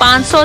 500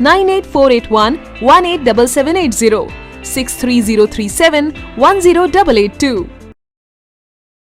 9848118780, 63037108882।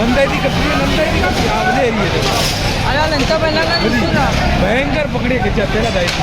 ಮಂದೈತಿ ಕಪ್ಪಿ ನಂದೈತಿ ಕಪ್ಪಿ ಅವನೇ ಏರಿಯಾ ಭಯಂಕರ ಪಕಡಿ ಕಚ್ಚಾ ತೆಲ ದಾಯಿತು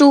2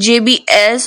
JBS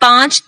5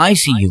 ICU,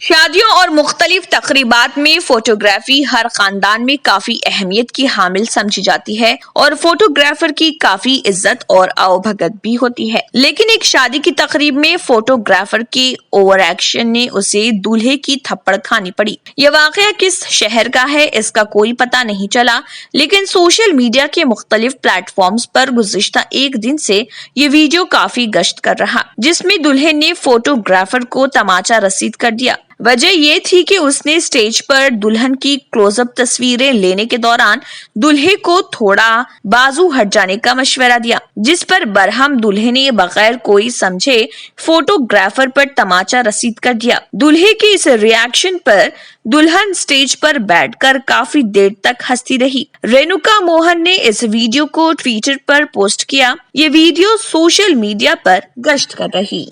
شادیوں اور مختلف تقریبات میں فوٹوگرافی ہر خاندان میں کافی اہمیت کی حامل سمجھی جاتی ہے اور فوٹوگرافر کی کافی عزت اور آؤبھگت بھی ہوتی ہے، لیکن ایک شادی کی تقریب میں فوٹوگرافر کے اوور ایکشن نے اسے دولہے کی تھپڑ کھانی پڑی۔ یہ واقعہ کس شہر کا ہے اس کا کوئی پتہ نہیں چلا، لیکن سوشل میڈیا کے مختلف پلیٹ فارمز پر گزشتہ ایک دن سے یہ ویڈیو کافی گشت کر رہا، جس میں دلہے نے فوٹوگرافر کو تماچا رسید کر دیا۔ وجہ یہ تھی کہ اس نے سٹیج پر دلہن کی کلوز اپ تصویریں لینے کے دوران دلہے کو تھوڑا بازو ہٹ جانے کا مشورہ دیا، جس پر برہم دلہے نے بغیر کوئی سمجھے فوٹوگرافر پر تماچا رسید کر دیا۔ دلہے کی اس ری ایکشن پر دلہن سٹیج پر بیٹھ کر کافی دیر تک ہنستی رہی۔ رینوکا موہن نے اس ویڈیو کو ٹویٹر پر پوسٹ کیا۔ یہ ویڈیو سوشل میڈیا پر گشت کر رہی۔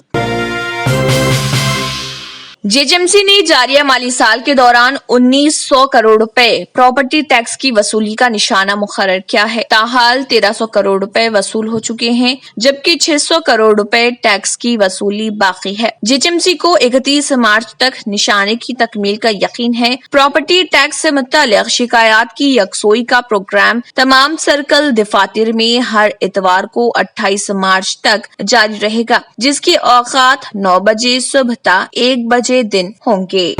JHMC نے جاریہ مالی سال کے دوران 1900 کروڑ روپے پراپرٹی ٹیکس کی وصولی کا نشانہ مقرر کیا ہے۔ تاحال 1300 کروڑ روپے وصول ہو چکے ہیں، جبکہ 600 کروڑ روپے ٹیکس کی وصولی باقی ہے۔ JHMC کو 31 مارچ تک نشانے کی تکمیل کا یقین ہے۔ پراپرٹی ٹیکس سے متعلق شکایات کی یکسوئی کا پروگرام تمام سرکل دفاتر میں ہر اتوار کو 28 مارچ تک جاری رہے گا، جس کی اوقات 9 بجے صبح تا 1 بجے دن ہوں گے۔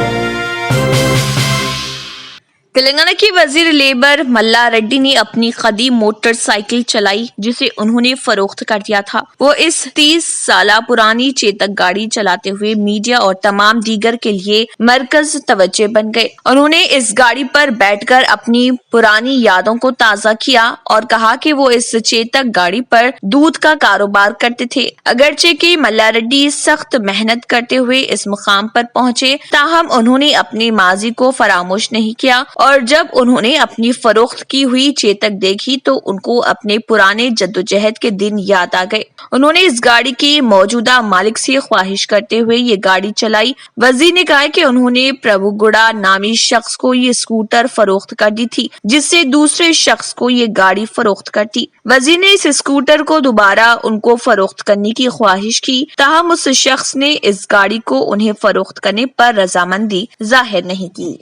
تلنگانہ کی وزیر لیبر ملا ریڈی نے اپنی قدیم موٹر سائیکل چلائی جسے انہوں نے فروخت کر دیا تھا۔ وہ اس 30 سالہ پرانی چیتک گاڑی چلاتے ہوئے میڈیا اور تمام دیگر کے لیے مرکز توجہ بن گئے۔ انہوں نے اس گاڑی پر بیٹھ کر اپنی پرانی یادوں کو تازہ کیا اور کہا کہ وہ اس چیتک گاڑی پر دودھ کا کاروبار کرتے تھے۔ اگرچہ کہ ملا ریڈی سخت محنت کرتے ہوئے اس مقام پر پہنچے، تاہم انہوں نے اپنے ماضی کو فراموش نہیں کیا اور جب انہوں نے اپنی فروخت کی ہوئی چیتک دیکھی تو ان کو اپنے پرانے جدوجہد کے دن یاد آ گئے۔ انہوں نے اس گاڑی کے موجودہ مالک سے خواہش کرتے ہوئے یہ گاڑی چلائی۔ وزیر نے کہا کہ انہوں نے پربھو گڑا نامی شخص کو یہ اسکوٹر فروخت کر دی تھی، جس سے دوسرے شخص کو یہ گاڑی فروخت کر دی۔ وزیر نے اس اسکوٹر کو دوبارہ ان کو فروخت کرنے کی خواہش کی، تاہم اس شخص نے اس گاڑی کو انہیں فروخت کرنے پر رضامندی ظاہر نہیں کی۔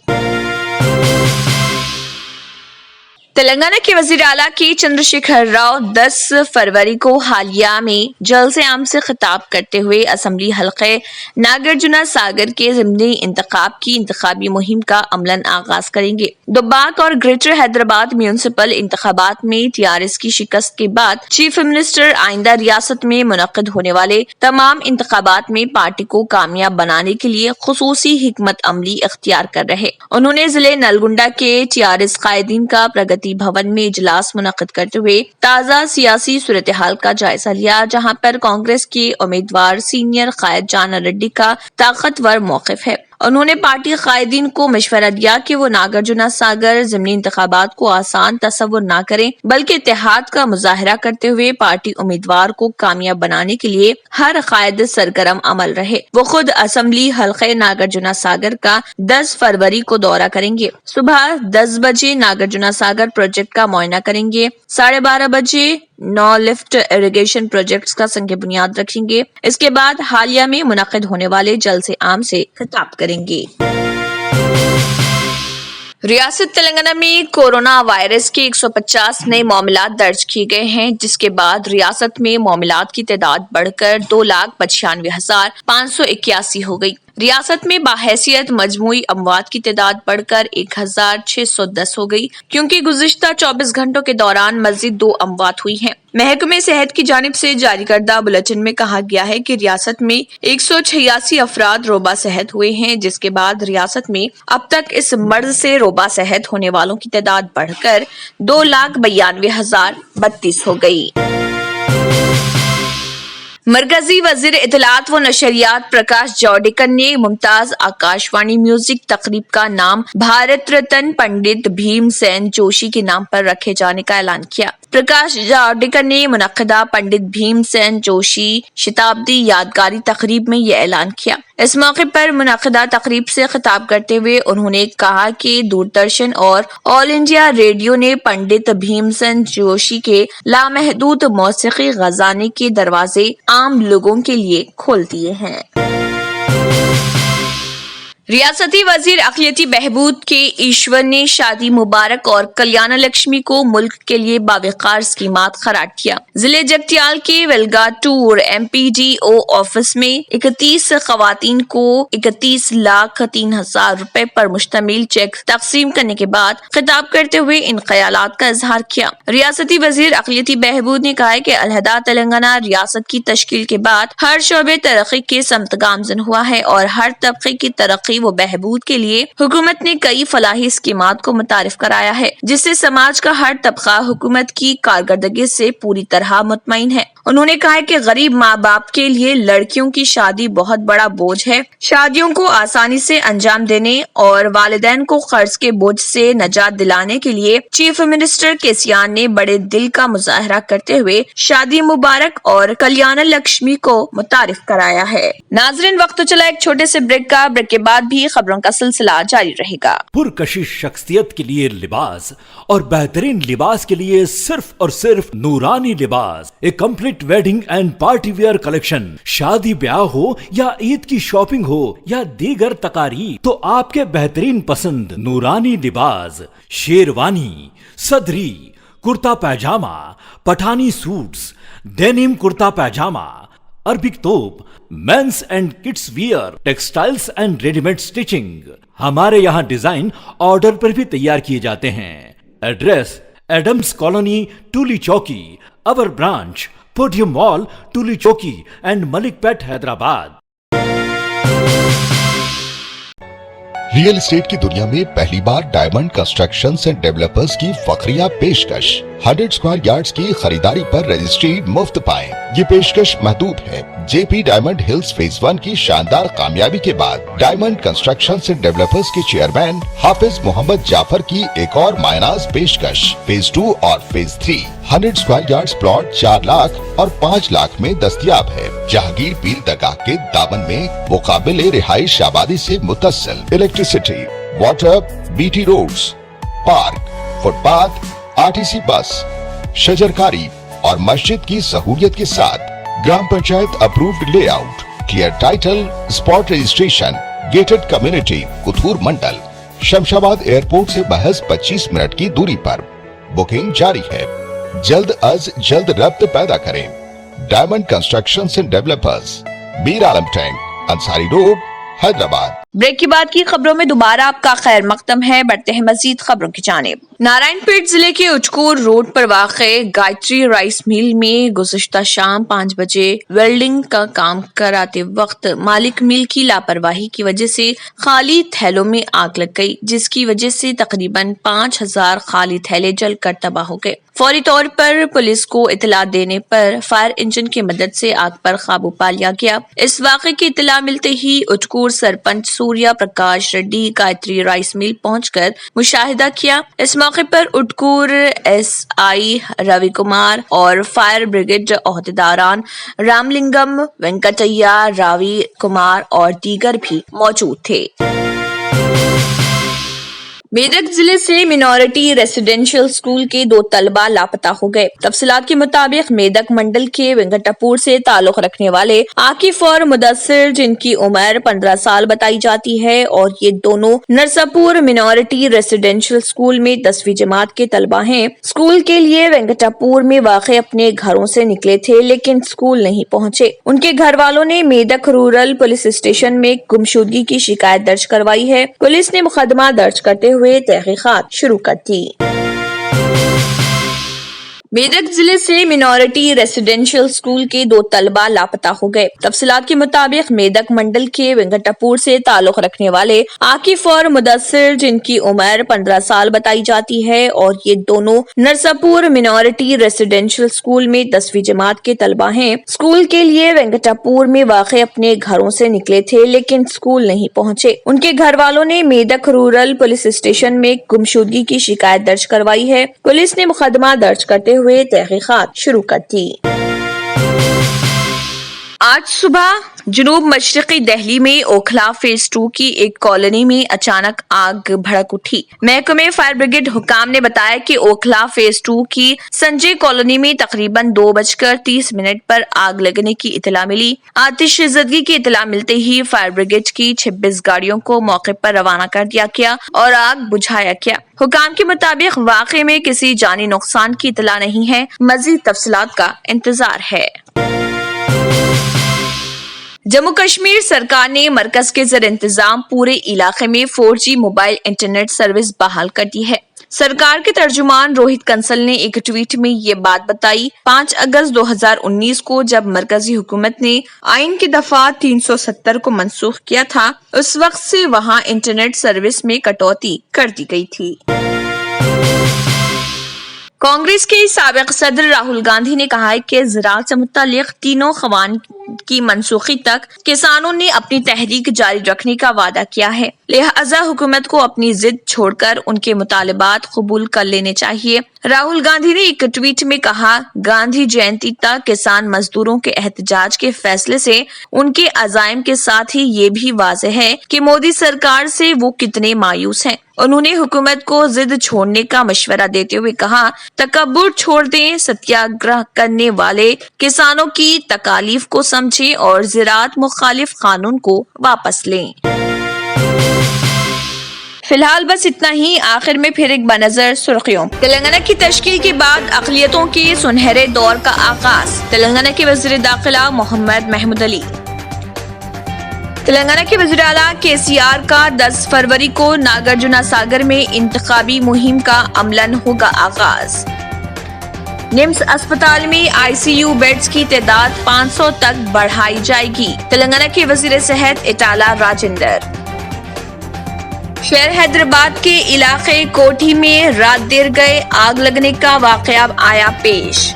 تلنگانہ کے وزیر اعلیٰ کے چندر شیکھر راؤ 10 فروری کو حالیہ میں جلسہ عام سے خطاب کرتے ہوئے اسمبلی حلقے ناگرجنا ساگر کے ضمنی انتخاب کی انتخابی مہم کا عملاً آغاز کریں گے۔ دوباک اور گریٹر حیدرآباد میونسپل انتخابات میں TRS کی شکست کے بعد چیف منسٹر آئندہ ریاست میں منعقد ہونے والے تمام انتخابات میں پارٹی کو کامیاب بنانے کے لیے خصوصی حکمت عملی اختیار کر رہے۔ انہوں نے ضلع نلگنڈا کے TRS قائدین کا پرگتی بھون میں اجلاس منعقد کرتے ہوئے تازہ سیاسی صورتحال کا جائزہ لیا، جہاں پر کانگریس کے امیدوار سینئر قائد جانا ریڈی کا طاقتور موقف ہے۔ انہوں نے پارٹی قائدین کو مشورہ دیا کہ وہ ناگرجنا ساگر ضمنی انتخابات کو آسان تصور نہ کریں، بلکہ اتحاد کا مظاہرہ کرتے ہوئے پارٹی امیدوار کو کامیاب بنانے کے لیے ہر قائد سرگرم عمل رہے۔ وہ خود اسمبلی حلقے ناگرجنا ساگر کا 10 فروری کو دورہ کریں گے۔ صبح 10 بجے ناگرجنا ساگر پروجیکٹ کا معائنہ کریں گے۔ 12:30 بجے 9 لفٹ اریگیشن پروجیکٹس کا سنگ بنیاد رکھیں گے۔ اس کے بعد حالیہ میں منعقد ہونے والے جلسے عام سے خطاب کریں گے۔ ریاست تلنگانہ میں کورونا وائرس کے 150 نئے معاملات درج کیے گئے ہیں، جس کے بعد ریاست میں معاملات کی تعداد بڑھ کر 2,95,581 ہو گئی۔ ریاست میں باحیثیت مجموعی اموات کی تعداد بڑھ کر 1,610 ہو گئی، کیونکہ گزشتہ 24 گھنٹوں کے دوران مزید 2 اموات ہوئی ہیں۔ محکمہ صحت کی جانب سے جاری کردہ بلیٹن میں کہا گیا ہے کہ ریاست میں 186 افراد روبہ صحت ہوئے ہیں، جس کے بعد ریاست میں اب تک اس مرض سے روبہ صحت ہونے والوں کی تعداد بڑھ کر 2,92,032 ہو گئی۔ مرکزی وزیر اطلاعات و نشریات پرکاش جاوڈیکر نے ممتاز آکاشوانی میوزک تقریب کا نام بھارت رتن پنڈت بھیم سین جوشی کے نام پر رکھے جانے کا اعلان کیا۔ پرکاش جاوڈیکر نے منعقدہ پنڈت بھیم سین جوشی شتابدی یادگاری تقریب میں یہ اعلان کیا۔ اس موقع پر منعقدہ تقریب سے خطاب کرتے ہوئے انہوں نے کہا کہ دوردرشن اور آل انڈیا ریڈیو نے پنڈت بھیم سین جوشی کے لامحدود موسیقی خزانے کے دروازے عام لوگوں کے لیے کھول دیے ہیں۔ ریاستی وزیر اقلیتی بہبود کے ایشور نے شادی مبارک اور کلیانہ لکشمی کو ملک کے لیے باوقار اسکیمات قرار کیا۔ ضلع جگتیال کے ویلگاٹور MPDO آفس میں 31 خواتین کو 31,03,000 روپے پر مشتمل چیک تقسیم کرنے کے بعد خطاب کرتے ہوئے ان خیالات کا اظہار کیا۔ ریاستی وزیر اقلیتی بہبود نے کہا کہ علیحدہ تلنگانہ ریاست کی تشکیل کے بعد ہر شعبے ترقی کے سمت گامزن ہوا ہے اور ہر طبقے کی ترقی و بہبود کے لیے حکومت نے کئی فلاحی اسکیمات کو متعارف کرایا ہے، جس سے سماج کا ہر طبقہ حکومت کی کارکردگی سے پوری طرح مطمئن ہے۔ انہوں نے کہا کہ غریب ماں باپ کے لیے لڑکیوں کی شادی بہت بڑا بوجھ ہے۔ شادیوں کو آسانی سے انجام دینے اور والدین کو قرض کے بوجھ سے نجات دلانے کے لیے چیف منسٹر کیسیان نے بڑے دل کا مظاہرہ کرتے ہوئے شادی مبارک اور کلیانہ لکشمی کو متعارف کرایا ہے۔ ناظرین، وقت تو چلا ایک چھوٹے سے بریک کا، بریک کے بعد بھی خبروں کا سلسلہ جاری رہے گا۔ پرکشش شخصیت کے لیے لباس اور بہترین لباس کے لیے صرف اور صرف نورانی لباس، ایک complete wedding and party wear collection. شادی بیاہ ہو یا عید کی شاپنگ ہو یا دیگر تقاریب، تو آپ کے بہترین پسند نورانی لباس، شیروانی، صدری، کرتا پیجامہ، پٹھانی سوٹس، ڈینم کرتا پیجامہ، عربک توپ، means and kids wear, textiles and ready made stitching. ہمارے یہاں ڈیزائن آرڈر پر بھی تیار کیے جاتے ہیں۔ Address: Adams colony, Toli Chowki. اور branch: podium mall, Tolichowki and Malakpet, Hyderabad. Real estate کی دنیا میں پہلی بار ڈائمنڈ کنسٹرکشنز اینڈ ڈیولپرز کی فخریہ پیشکش۔ 100 اسکوائر یارڈز کی خریداری پر رجسٹری مفت پائیں۔ یہ پیشکش محدود ہے۔ JP ڈائمنڈ ہلز فیز 1 کی شاندار کامیابی کے بعد ڈائمنڈ کنسٹرکشنز اینڈ ڈیولپرز کے چیئرمین حافظ محمد جعفر کی ایک اور مایہ پیشکش۔ فیز 2 اور phase 3 100 square yards plot 4 lakh اور 5 لاکھ میں دستیاب ہے۔ جہانگیر پیر درگاہ کے دامن میں مقابل رہائش آبادی سے متصل electricity, water, BT roads, park, footpath, RTC bus, شجرکاری اور مسجد کی سہولیت کے ساتھ گرام panchayat approved layout, clear title, spot registration, gated community, Kothur mandal, Shamshabad airport سے محض 25 منٹ کی دوری پر۔ بکنگ جاری ہے۔ جلد از جلد ربط پیدا کریں۔ Diamond constructions and developers, Mir Alam tank, Ansari road, Hyderabad. Break کے بعد کی خبروں میں دوبارہ آپ کا خیر مقدم ہے۔ بڑھتے ہیں مزید خبروں کی جانب۔ نارائن پیٹ ضلع کے اچکور روڈ پر واقع گایتری رائس مل میں گزشتہ شام 5 بجے ویلڈنگ کا کام کراتے وقت مالک مل کی لاپرواہی کی وجہ سے خالی تھیلوں میں آگ لگ گئی، جس کی وجہ سے تقریباً 5000 خالی تھیلے جل کر تباہ ہو گئے۔ فوری طور پر پولیس کو اطلاع دینے پر فائر انجن کی مدد سے آگ پر قابو پا لیا گیا۔ اس واقعے کی اطلاع ملتے ہی اچکور سرپنچ سوریا پرکاش ریڈی گایتری رائس مل پہنچ کر مشاہدہ کیا۔ اس موقع پر اٹکور SI روی کمار اور فائر بریگیڈ عہدیداران رام لنگم، وینکٹیا، راوی کمار اور دیگر بھی موجود تھے۔ میدک ضلع سے مینورٹی ریزیڈینشل اسکول کے 2 طلبہ لاپتہ ہو گئے۔ تفصیلات کے مطابق میدک منڈل کے وینکٹاپور سے تعلق رکھنے والے عاکف اور مدثر، جن کی عمر 15 سال بتائی جاتی ہے، اور یہ دونوں نرساپور مینورٹی ریزیڈینشل اسکول میں 10ویں جماعت کے طلبہ ہیں۔ اسکول کے لیے وینکٹاپور میں واقع اپنے گھروں سے نکلے تھے، لیکن اسکول نہیں پہنچے۔ ان کے گھر والوں نے میدک رورل پولیس اسٹیشن میں گمشدگی کی شکایت درج کروائی ہے۔ پولیس نے مقدمہ درج کرتے ہوئے تحقیقات شروع کر دی۔ میدک ضلع سے مینورٹی ریزیڈینشل اسکول کے 2 طلبہ لاپتہ ہو گئے۔ تفصیلات کے مطابق میدک منڈل کے وینکٹاپور سے تعلق رکھنے والے عاکف اور مدثر، جن کی عمر 15 سال بتائی جاتی ہے، اور یہ دونوں نرساپور مینورٹی ریزیڈینشل اسکول میں 10ویں جماعت کے طلبہ ہیں۔ اسکول کے لیے وینکٹاپور میں واقع اپنے گھروں سے نکلے تھے، لیکن اسکول نہیں پہنچے۔ ان کے گھر والوں نے میدک رورل پولیس اسٹیشن میں گمشدگی کی شکایت درج کروائی ہے۔ پولیس نے مقدمہ درج کرتے ہوئے تحقیقات شروع کر دی۔ آج صبح جنوب مشرقی دہلی میں اوکھلا فیز 2 کی ایک کالونی میں اچانک آگ بھڑک اٹھی۔ محکمہ فائر بریگیڈ حکام نے بتایا کہ اوکھلا فیز 2 کی سنجے کالونی میں تقریباً 2:30 پر آگ لگنے کی اطلاع ملی۔ آتش زدگی کی اطلاع ملتے ہی فائر بریگیڈ کی 26 گاڑیوں کو موقع پر روانہ کر دیا گیا اور آگ بجھایا گیا۔ حکام کے مطابق واقعے میں کسی جانی نقصان کی اطلاع نہیں ہے، مزید تفصیلات کا انتظار ہے۔ جموں کشمیر سرکار نے مرکز کے زیر انتظام پورے علاقے میں 4G موبائل انٹرنیٹ سروس بحال کر دی ہے۔ سرکار کے ترجمان روہت کنسل نے ایک ٹویٹ میں یہ بات بتائی۔ 5 اگست 2019 کو جب مرکزی حکومت نے آئین کی دفعہ 370 کو منسوخ کیا تھا، اس وقت سے وہاں انٹرنیٹ سروس میں کٹوتی کر دی گئی تھی۔ کانگریس کے سابق صدر راہل گاندھی نے کہا ہے کہ زراعت سے متعلق تینوں قوانین کی منسوخی تک کسانوں نے اپنی تحریک جاری رکھنے کا وعدہ کیا ہے، لہذا حکومت کو اپنی ضد چھوڑ کر ان کے مطالبات قبول کر لینے چاہیے۔ راہل گاندھی نے ایک ٹویٹ میں کہا، گاندھی جینتی تک کسان مزدوروں کے احتجاج کے فیصلے سے ان کے عزائم کے ساتھ ہی یہ بھی واضح ہے کہ مودی سرکار سے وہ کتنے مایوس ہیں۔ انہوں نے حکومت کو ضد چھوڑنے کا مشورہ دیتے ہوئے کہا، تکبر چھوڑ دیں، ستیاگرہ کرنے والے کسانوں کی تکالیف کو سمجھیں اور زراعت مخالف قانون کو واپس لیں۔ فی الحال بس اتنا ہی۔ آخر میں پھر ایک بنظر سرخیوں۔ تلنگانہ کی تشکیل کے بعد اقلیتوں کے سنہرے دور کا آغاز۔ تلنگانہ کے وزیر داخلہ محمد محمود علی۔ تلنگانہ کے وزیر اعلیٰ KCR کا 10 فروری کو ناگرجنا ساگر میں انتخابی مہم کا عملاً ہوگا آغاز۔ نمس اسپتال میں ICU بیڈز کی تعداد 500 تک بڑھائی جائے گی۔ تلنگانہ کے وزیر صحت اٹالہ راجندر۔ شہر حیدرآباد کے علاقے کوٹھی میں رات دیر گئے آگ لگنے کا واقعہ آیا پیش۔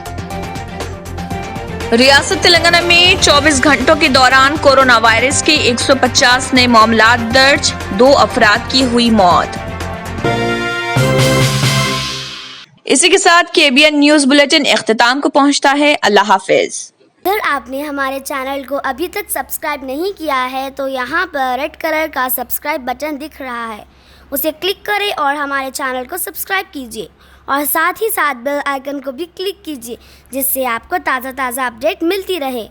ریاست تلنگانہ میں 24 گھنٹوں کے دوران کورونا وائرس کے 150 نئے معاملات درج، 2 افراد کی ہوئی موت۔ اسی کے ساتھ KBN نیوز بلیٹن اختتام کو پہنچتا ہے۔ اللہ حافظ۔ اگر آپ نے ہمارے چینل کو ابھی تک سبسکرائب نہیں کیا ہے تو یہاں پر ریڈ کلر کا سبسکرائب بٹن دکھ رہا ہے، اسے کلک کریں اور ہمارے چینل کو سبسکرائب کیجیے اور ساتھ ہی ساتھ بیل آئیکن کو بھی کلک کیجیے، جس سے آپ کو تازہ اپڈیٹ ملتی رہے۔